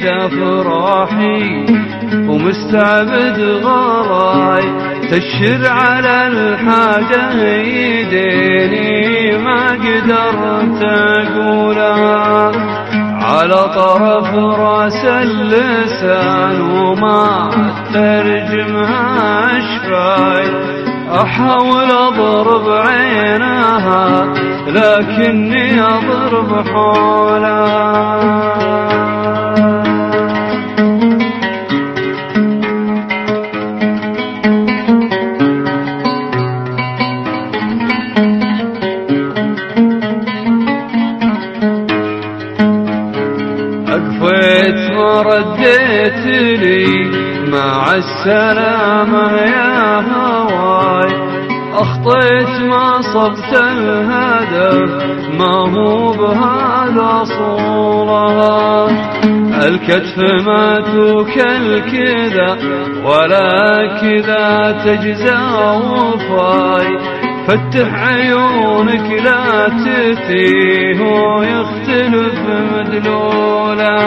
افراحي ومستعبد غلاي، تشر على الحاجة يديني ما قدرت اقولها، على طرف راس اللسان وما ترجمها شفاي، احاول اضرب عينها لكني اضرب حولها. أقفيت ما رديت لي مع السلامة يا هواي، أخطيت ما صبت الهدف ما هو بهذا صورها، الكتف ما توكل كذا ولا كذا تجزى وفاي، فتح عيونك لا تثيه ويختلف مدلولا.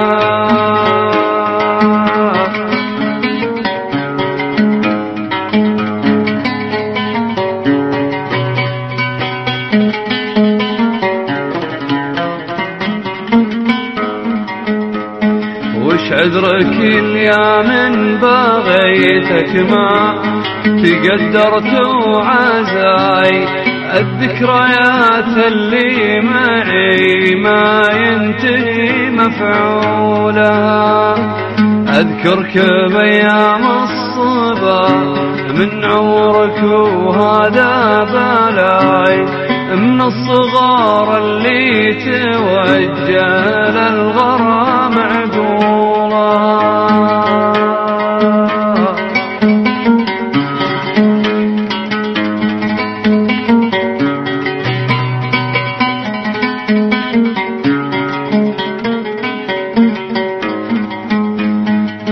وش عذرك يا من بغيتك ما تقدرت وعزاي، الذكريات اللي معي ما ينتهي مفعولها، أذكرك بأيام الصبا من عمرك وهذا بلاي، من الصغار اللي توجه للغرام عقولها.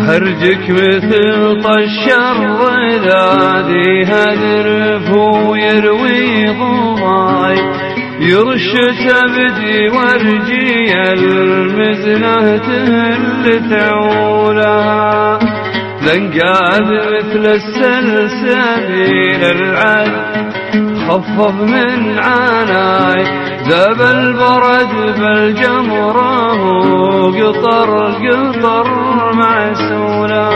هرجك مثل طش الرذاذ هدرف ويروي ضماي، يرش تبدي ورجي المزنة تهل تعولها، لنقاد مثل السلسبيل العد خفف من عناي، ذاب البرد بالجمره وقطر قطر معسولا.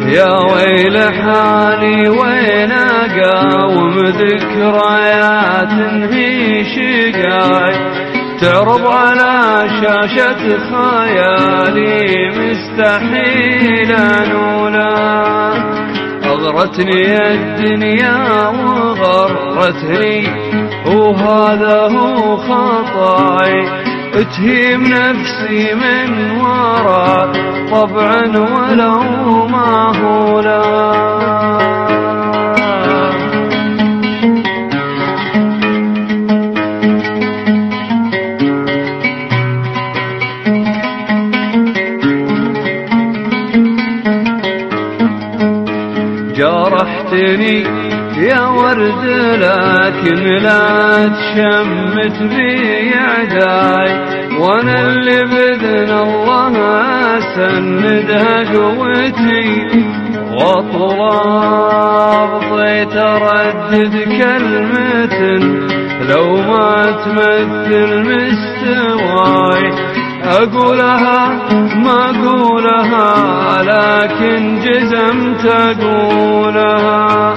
يا ويل حالي وين اقاوم ذكريات هي شقاي، تعرض على شاشة خيالي مستحيل انولا، اغرتني الدنيا وغرتني وهذا هو خطاي، اتهيم نفسي من وراء طبعا ولو ما هو لا. جرحتني يا ورد لكن لا تشمت بي عداي، وانا اللي باذن الله اسندها قوتي واطلع تردد كلمة لو ما تمثل مستواي، اقولها ما اقولها لكن جزمت اقولها،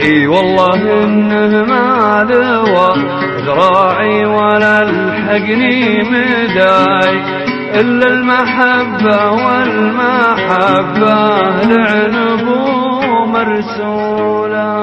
اي والله انه ما لوى ذراعي ولا الحقني مداي، الا المحبة والمحبة لعنب مرسولا.